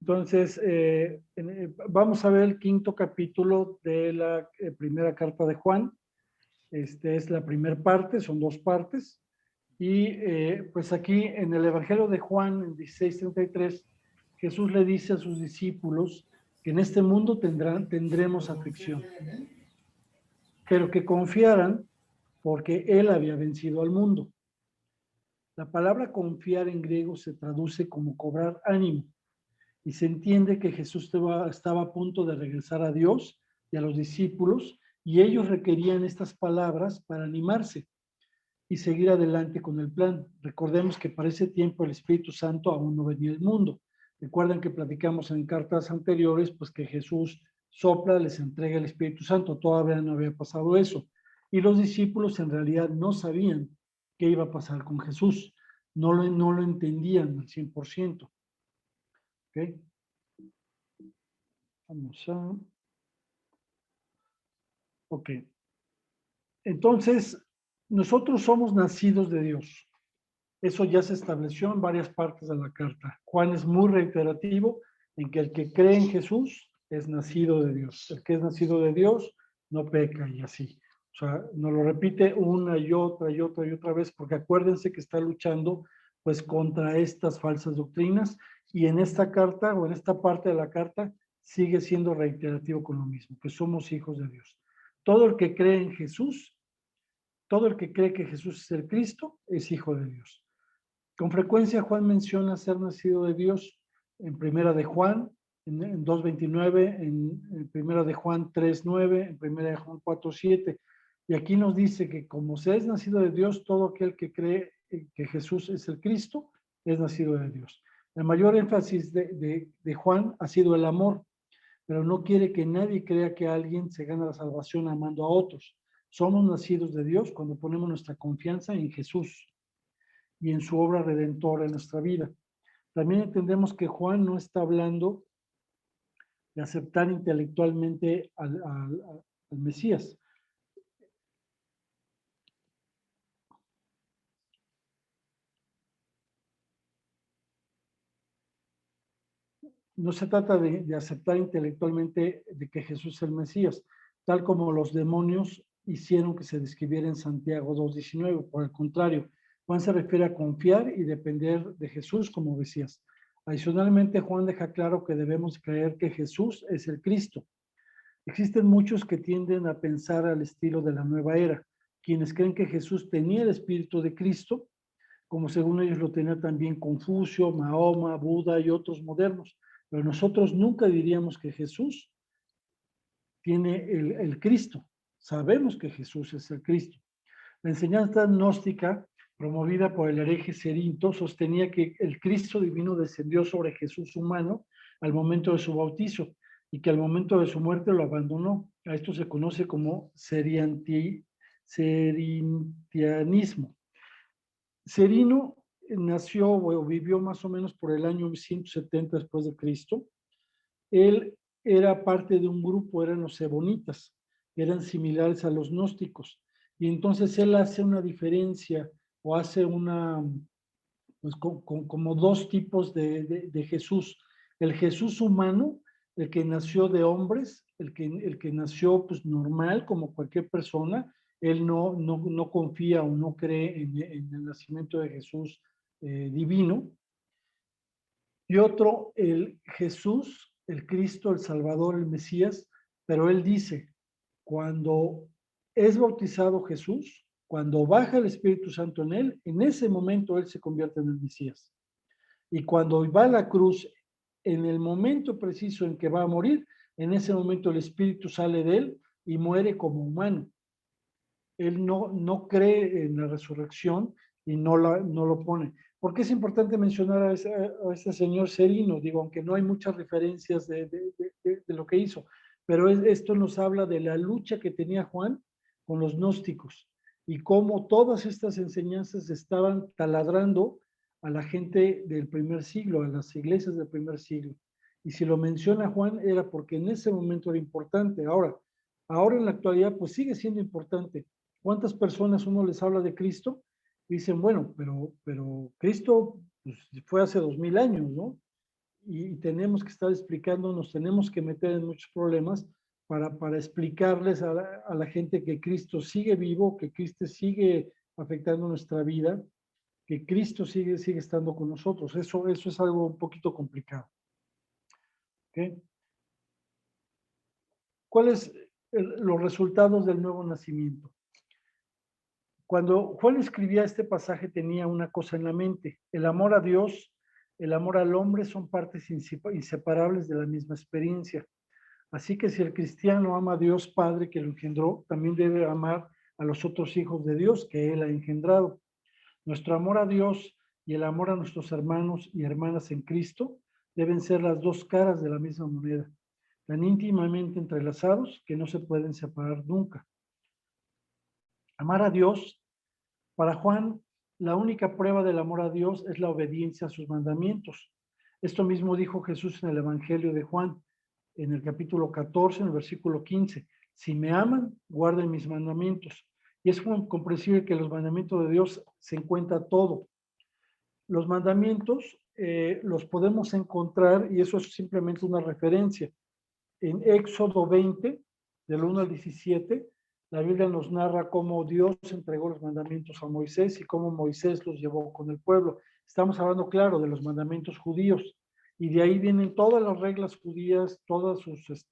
Entonces, vamos a ver el quinto capítulo de la primera carta de Juan. Es la primera parte, son dos partes. Y pues aquí en el Evangelio de Juan, en 16:33, Jesús le dice a sus discípulos que en este mundo tendremos aflicción, pero que confiaran porque Él había vencido al mundo. La palabra confiar en griego se traduce como cobrar ánimo y se entiende que Jesús estaba a punto de regresar a Dios y a los discípulos y ellos requerían estas palabras para animarse y seguir adelante con el plan. Recordemos que para ese tiempo el Espíritu Santo aún no venía al mundo. Recuerden que platicamos en cartas anteriores, pues que Jesús sopla, les entrega el Espíritu Santo, todavía no había pasado eso. Y los discípulos en realidad no sabían qué iba a pasar con Jesús, no lo entendían al 100%. ¿Ok? Vamos a... Ok. Entonces, nosotros somos nacidos de Dios. Eso ya se estableció en varias partes de la carta. Juan es muy reiterativo en que el que cree en Jesús es nacido de Dios. El que es nacido de Dios no peca y así. O sea, nos lo repite una y otra y otra y otra vez, porque acuérdense que está luchando pues contra estas falsas doctrinas y en esta carta o en esta parte de la carta sigue siendo reiterativo con lo mismo, que somos hijos de Dios. Todo el que cree en Jesús, todo el que cree que Jesús es el Cristo, es hijo de Dios. Con frecuencia Juan menciona ser nacido de Dios en Primera de Juan, en 2:29, en Primera de Juan 3:9, en Primera de Juan 4:7. Y aquí nos dice que como se es nacido de Dios, todo aquel que cree que Jesús es el Cristo, es nacido de Dios. El mayor énfasis de Juan ha sido el amor, pero no quiere que nadie crea que alguien se gana la salvación amando a otros. Somos nacidos de Dios cuando ponemos nuestra confianza en Jesús y en su obra redentora en nuestra vida. También entendemos que Juan no está hablando de aceptar intelectualmente al Mesías. No se trata de aceptar intelectualmente de que Jesús es el Mesías, tal como los demonios hicieron que se describiera en Santiago 2:19. Por el contrario, Juan se refiere a confiar y depender de Jesús como Mesías. Adicionalmente, Juan deja claro que debemos creer que Jesús es el Cristo. Existen muchos que tienden a pensar al estilo de la nueva era, quienes creen que Jesús tenía el espíritu de Cristo, como según ellos lo tenía también Confucio, Mahoma, Buda y otros modernos. Pero nosotros nunca diríamos que Jesús tiene el Cristo. Sabemos que Jesús es el Cristo. La enseñanza gnóstica, promovida por el hereje Cerinto, sostenía que el Cristo divino descendió sobre Jesús humano al momento de su bautizo y que al momento de su muerte lo abandonó. A esto se conoce como cerintianismo. Cerino nació o vivió más o menos por el año 170 después de Cristo. Él era parte de un grupo, eran los sebonitas, eran similares a los gnósticos. Y entonces él hace una diferencia o hace una, pues como dos tipos de Jesús. El Jesús humano, el que nació de hombres, el que nació pues normal como cualquier persona, él no confía o no cree en el nacimiento de Jesús divino. Y otro, el Jesús, el Cristo, el Salvador, el Mesías, pero él dice, cuando es bautizado Jesús, cuando baja el Espíritu Santo en él, en ese momento él se convierte en el Mesías. Y cuando va a la cruz, en el momento preciso en que va a morir, en ese momento el Espíritu sale de él y muere como humano. Él no cree en la resurrección y no lo pone. ¿Por qué es importante mencionar a ese señor Cerino? Digo, aunque no hay muchas referencias de lo que hizo, pero esto nos habla de la lucha que tenía Juan con los gnósticos y cómo todas estas enseñanzas estaban taladrando a la gente del primer siglo, a las iglesias del primer siglo. Y si lo menciona Juan era porque en ese momento era importante. Ahora en la actualidad pues sigue siendo importante. ¿Cuántas personas uno les habla de Cristo? Y dicen, bueno, pero Cristo pues, fue hace 2000 años, ¿no? y tenemos que estar explicando, nos tenemos que meter en muchos problemas para explicarles a la gente que Cristo sigue vivo, que Cristo sigue afectando nuestra vida, que Cristo sigue estando con nosotros. Eso es algo un poquito complicado. ¿Okay? ¿Cuáles los resultados del nuevo nacimiento? Cuando Juan escribía este pasaje tenía una cosa en la mente: el amor a Dios, el amor al hombre son partes inseparables de la misma experiencia. Así que si el cristiano ama a Dios Padre que lo engendró, también debe amar a los otros hijos de Dios que Él ha engendrado. Nuestro amor a Dios y el amor a nuestros hermanos y hermanas en Cristo deben ser las dos caras de la misma moneda, tan íntimamente entrelazados que no se pueden separar nunca. Amar a Dios, para Juan, la única prueba del amor a Dios es la obediencia a sus mandamientos. Esto mismo dijo Jesús en el Evangelio de Juan, en el capítulo 14, en el versículo 15. Si me aman, guarden mis mandamientos. Y es comprensible que en los mandamientos de Dios se encuentra todo. Los mandamientos los podemos encontrar, y eso es simplemente una referencia, en Éxodo 20, del 1 al 17, la Biblia nos narra cómo Dios entregó los mandamientos a Moisés y cómo Moisés los llevó con el pueblo. Estamos hablando, claro, de los mandamientos judíos, y de ahí vienen todas las reglas judías, todas sus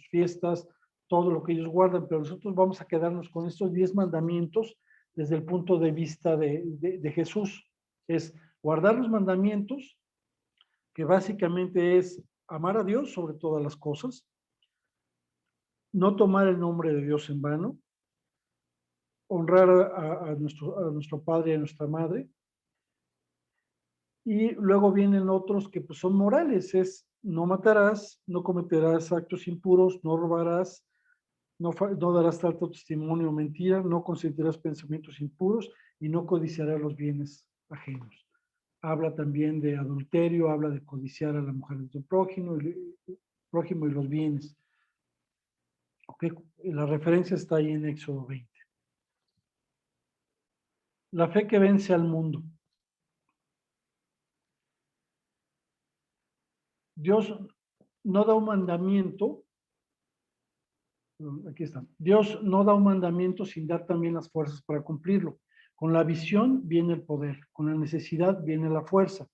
fiestas, todo lo que ellos guardan, pero nosotros vamos a quedarnos con estos 10 mandamientos desde el punto de vista de Jesús. Es guardar los mandamientos, que básicamente es amar a Dios sobre todas las cosas, no tomar el nombre de Dios en vano, honrar a nuestro padre y a nuestra madre, y luego vienen otros que pues, son morales, es no matarás, no cometerás actos impuros, no robarás, no darás falso testimonio o mentira, no consentirás pensamientos impuros y no codiciarás los bienes ajenos. Habla también de adulterio, habla de codiciar a la mujer de tu prójimo y los bienes. Okay. La referencia está ahí en Éxodo 20. La fe que vence al mundo. Dios no da un mandamiento, aquí está, Dios no da un mandamiento sin dar también las fuerzas para cumplirlo. Con la visión viene el poder, con la necesidad viene la fuerza.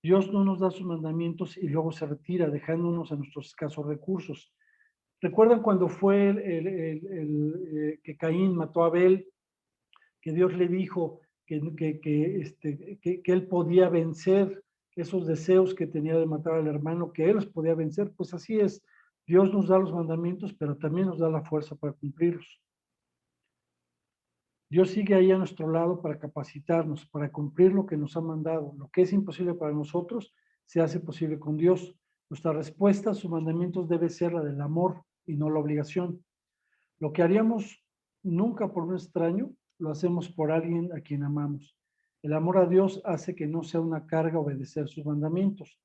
Dios no nos da sus mandamientos y luego se retira, dejándonos a nuestros escasos recursos. ¿Recuerdan cuando fue que Caín mató a Abel, que Dios le dijo que él podía vencer esos deseos que tenía de matar al hermano, que él los podía vencer? Pues así es, Dios nos da los mandamientos, pero también nos da la fuerza para cumplirlos. Dios sigue ahí a nuestro lado para capacitarnos, para cumplir lo que nos ha mandado. Lo que es imposible para nosotros se hace posible con Dios. Nuestra respuesta a sus mandamientos debe ser la del amor y no la obligación. Lo que haríamos nunca por un extraño, lo hacemos por alguien a quien amamos. El amor a Dios hace que no sea una carga obedecer sus mandamientos.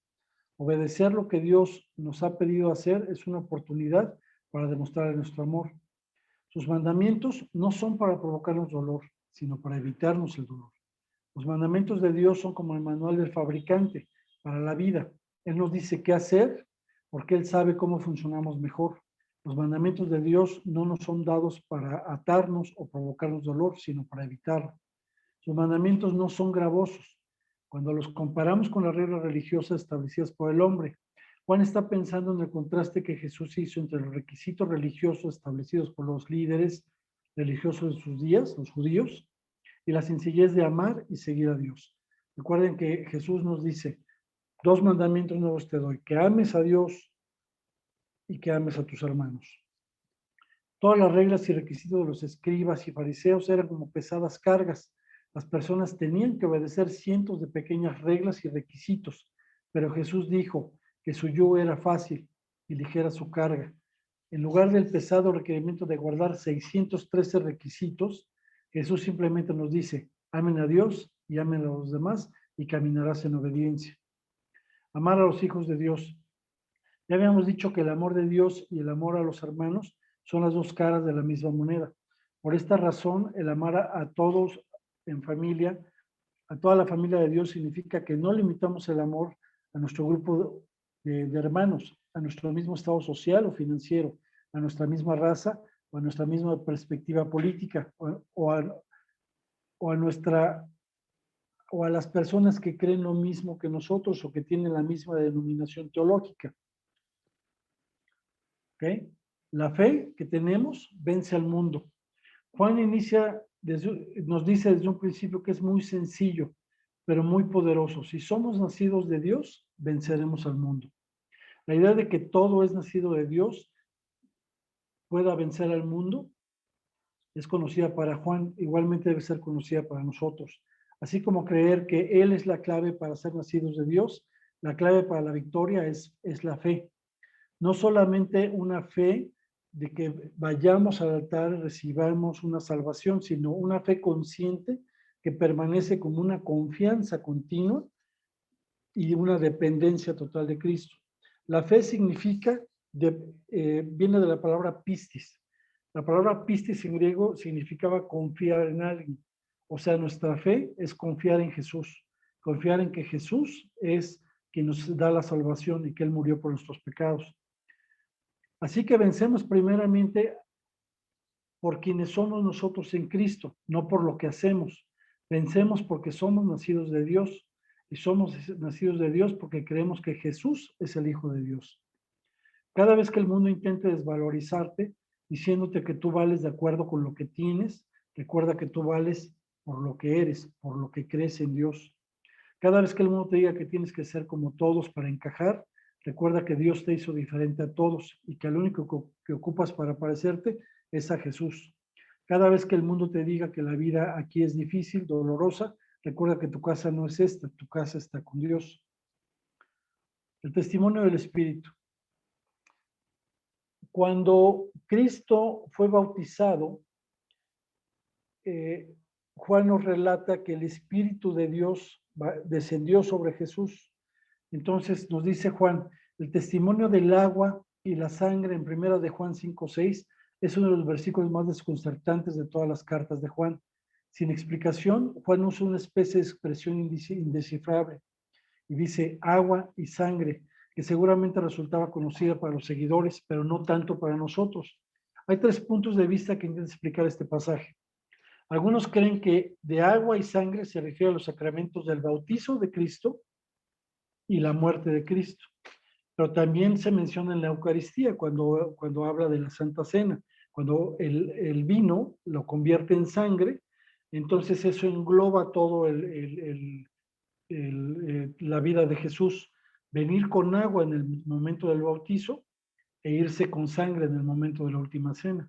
Obedecer lo que Dios nos ha pedido hacer es una oportunidad para demostrar nuestro amor. Sus mandamientos no son para provocarnos dolor, sino para evitarnos el dolor. Los mandamientos de Dios son como el manual del fabricante para la vida. Él nos dice qué hacer porque Él sabe cómo funcionamos mejor. Los mandamientos de Dios no nos son dados para atarnos o provocarnos dolor, sino para evitarlo. Sus mandamientos no son gravosos. Cuando los comparamos con las reglas religiosas establecidas por el hombre, Juan está pensando en el contraste que Jesús hizo entre los requisitos religiosos establecidos por los líderes religiosos de sus días, los judíos, y la sencillez de amar y seguir a Dios. Recuerden que Jesús nos dice, 2 mandamientos nuevos te doy, que ames a Dios y que ames a tus hermanos. Todas las reglas y requisitos de los escribas y fariseos eran como pesadas cargas. Las personas tenían que obedecer cientos de pequeñas reglas y requisitos, pero Jesús dijo que su yugo era fácil y ligera su carga. En lugar del pesado requerimiento de guardar 613 requisitos, Jesús simplemente nos dice, amen a Dios y amen a los demás y caminarás en obediencia. Amar a los hijos de Dios. Ya habíamos dicho que el amor de Dios y el amor a los hermanos son las dos caras de la misma moneda. Por esta razón, el amar a todos en familia, a toda la familia de Dios, significa que no limitamos el amor a nuestro grupo de hermanos, a nuestro mismo estado social o financiero, a nuestra misma raza o a nuestra misma perspectiva política o a nuestra o a las personas que creen lo mismo que nosotros o que tienen la misma denominación teológica. ¿Okay? La fe que tenemos vence al mundo. Juan nos dice desde un principio que es muy sencillo, pero muy poderoso. Si somos nacidos de Dios, venceremos al mundo. La idea de que todo es nacido de Dios pueda vencer al mundo es conocida para Juan, igualmente debe ser conocida para nosotros. Así como creer que Él es la clave para ser nacidos de Dios, la clave para la victoria es la fe. No solamente una fe de que vayamos al altar y recibamos una salvación, sino una fe consciente que permanece como una confianza continua y una dependencia total de Cristo. La fe significa, viene de la palabra pistis. La palabra pistis en griego significaba confiar en alguien. O sea, nuestra fe es confiar en Jesús. Confiar en que Jesús es quien nos da la salvación y que Él murió por nuestros pecados. Así que vencemos primeramente por quienes somos nosotros en Cristo, no por lo que hacemos. Vencemos porque somos nacidos de Dios y somos nacidos de Dios porque creemos que Jesús es el Hijo de Dios. Cada vez que el mundo intente desvalorizarte, diciéndote que tú vales de acuerdo con lo que tienes, recuerda que tú vales por lo que eres, por lo que crees en Dios. Cada vez que el mundo te diga que tienes que ser como todos para encajar, recuerda que Dios te hizo diferente a todos y que lo único que ocupas para parecerte es a Jesús. Cada vez que el mundo te diga que la vida aquí es difícil, dolorosa, recuerda que tu casa no es esta, tu casa está con Dios. El testimonio del Espíritu. Cuando Cristo fue bautizado, Juan nos relata que el Espíritu de Dios descendió sobre Jesús. Entonces nos dice Juan, el testimonio del agua y la sangre en primera de Juan 5:6 es uno de los versículos más desconcertantes de todas las cartas de Juan. Sin explicación, Juan usa una especie de expresión indescifrable y dice agua y sangre, que seguramente resultaba conocida para los seguidores, pero no tanto para nosotros. Hay 3 puntos de vista que intentan explicar este pasaje. Algunos creen que de agua y sangre se refiere a los sacramentos del bautizo de Cristo y la muerte de Cristo. Pero también se menciona en la Eucaristía cuando habla de la Santa Cena, cuando el vino lo convierte en sangre, entonces eso engloba todo la vida de Jesús. Venir con agua en el momento del bautizo e irse con sangre en el momento de la última cena.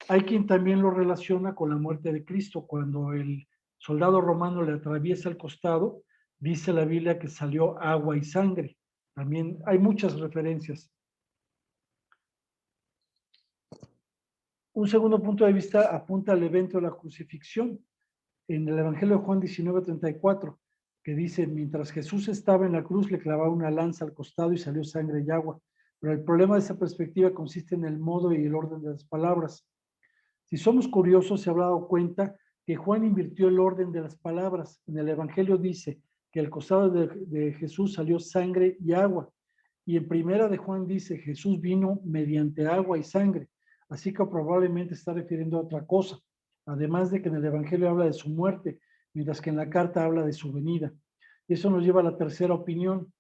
Hay quien también lo relaciona con la muerte de Cristo, cuando el soldado romano le atraviesa el costado, dice la Biblia que salió agua y sangre. También hay muchas referencias. Un segundo punto de vista apunta al evento de la crucifixión. En el Evangelio de Juan 19:34, que dice, mientras Jesús estaba en la cruz, le clavaba una lanza al costado y salió sangre y agua. Pero el problema de esa perspectiva consiste en el modo y el orden de las palabras. Si somos curiosos, se habrá dado cuenta que Juan invirtió el orden de las palabras. En el Evangelio dice que al costado de Jesús salió sangre y agua. Y en primera de Juan dice, Jesús vino mediante agua y sangre. Así que probablemente está refiriendo a otra cosa. Además de que en el Evangelio habla de su muerte, mientras que en la carta habla de su venida. Y eso nos lleva a la tercera opinión,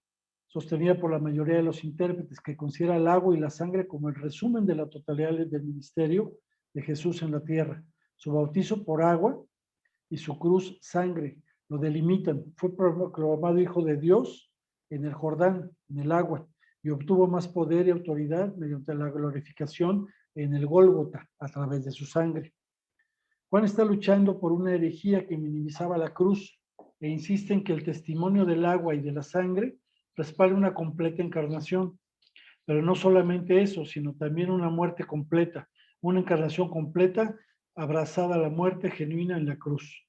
sostenida por la mayoría de los intérpretes, que considera el agua y la sangre como el resumen de la totalidad del ministerio de Jesús en la tierra. Su bautizo por agua y su cruz sangre lo delimitan. Fue proclamado Hijo de Dios en el Jordán, en el agua, y obtuvo más poder y autoridad mediante la glorificación en el Gólgota a través de su sangre. Juan está luchando por una herejía que minimizaba la cruz e insiste en que el testimonio del agua y de la sangre respalda una completa encarnación. Pero no solamente eso, sino también una muerte completa, una encarnación completa abrazada a la muerte genuina en la cruz.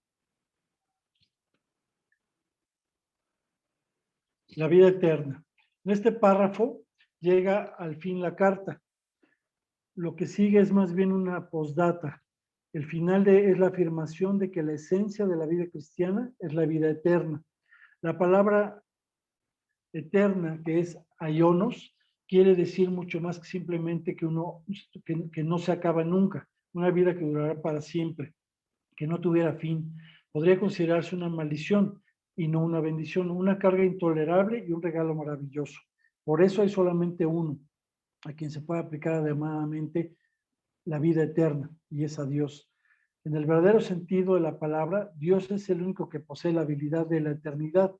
La vida eterna. En este párrafo llega al fin la carta. Lo que sigue es más bien una postdata. El final es la afirmación de que la esencia de la vida cristiana es la vida eterna. La palabra eterna, que es aionos, quiere decir mucho más que simplemente que no se acaba nunca, una vida que durará para siempre, que no tuviera fin. Podría considerarse una maldición y no una bendición, una carga intolerable y un regalo maravilloso. Por eso hay solamente uno a quien se puede aplicar adecuadamente la vida eterna, y es a Dios. En el verdadero sentido de la palabra, Dios es el único que posee la habilidad de la eternidad.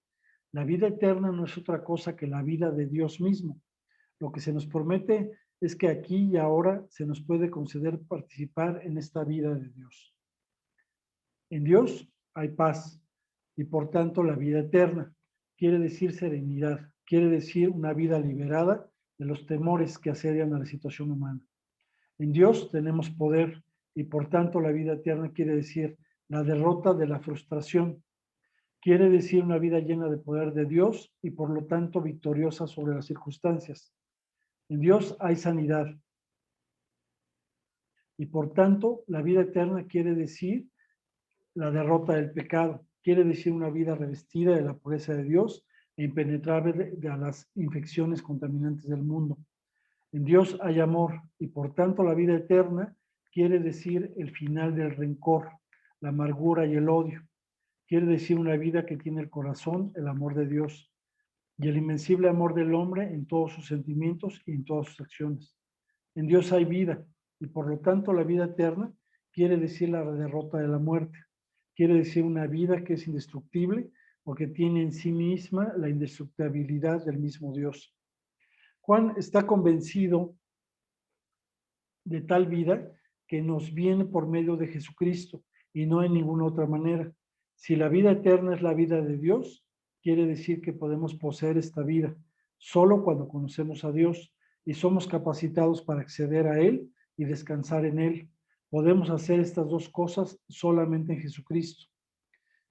La vida eterna no es otra cosa que la vida de Dios mismo. Lo que se nos promete es que aquí y ahora se nos puede conceder participar en esta vida de Dios. En Dios hay paz y por tanto la vida eterna. Quiere decir serenidad, quiere decir una vida liberada de los temores que asedian a la situación humana. En Dios tenemos poder y por tanto la vida eterna quiere decir la derrota de la frustración. Quiere decir una vida llena de poder de Dios y por lo tanto victoriosa sobre las circunstancias. En Dios hay sanidad y por tanto la vida eterna quiere decir la derrota del pecado. Quiere decir una vida revestida de la pureza de Dios e impenetrable a las infecciones contaminantes del mundo. En Dios hay amor y por tanto la vida eterna quiere decir el final del rencor, la amargura y el odio. Quiere decir una vida que tiene el corazón, el amor de Dios y el invencible amor del hombre en todos sus sentimientos y en todas sus acciones. En Dios hay vida y por lo tanto la vida eterna quiere decir la derrota de la muerte. Quiere decir una vida que es indestructible porque tiene en sí misma la indestructibilidad del mismo Dios. Juan está convencido de tal vida que nos viene por medio de Jesucristo y no en ninguna otra manera. Si la vida eterna es la vida de Dios, quiere decir que podemos poseer esta vida solo cuando conocemos a Dios y somos capacitados para acceder a Él y descansar en Él. Podemos hacer estas dos cosas solamente en Jesucristo.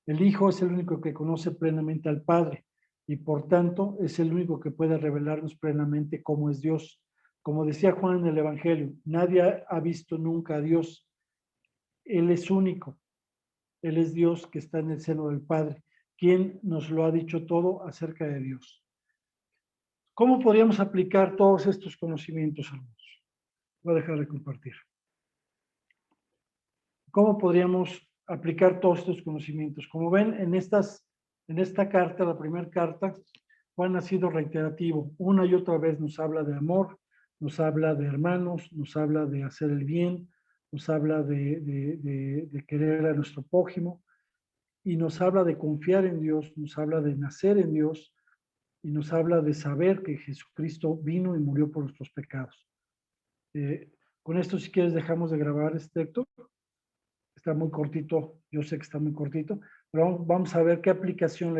El Hijo es el único que conoce plenamente al Padre y por tanto es el único que puede revelarnos plenamente cómo es Dios. Como decía Juan en el Evangelio, nadie ha visto nunca a Dios. Él es único. Él es Dios que está en el seno del Padre, quien nos lo ha dicho todo acerca de Dios. ¿Cómo podríamos aplicar todos estos conocimientos, hermanos? Voy a dejar de compartir. ¿Cómo podríamos aplicar todos estos conocimientos? Como ven, en esta carta, la primera carta, Juan ha sido reiterativo. Una y otra vez nos habla de amor, nos habla de hermanos, nos habla de hacer el bien, nos habla de querer a nuestro prójimo y nos habla de confiar en Dios, nos habla de nacer en Dios y nos habla de saber que Jesucristo vino y murió por nuestros pecados. Con esto, si quieres, dejamos de grabar este texto. Está muy cortito, yo sé que está muy cortito, pero vamos a ver qué aplicación le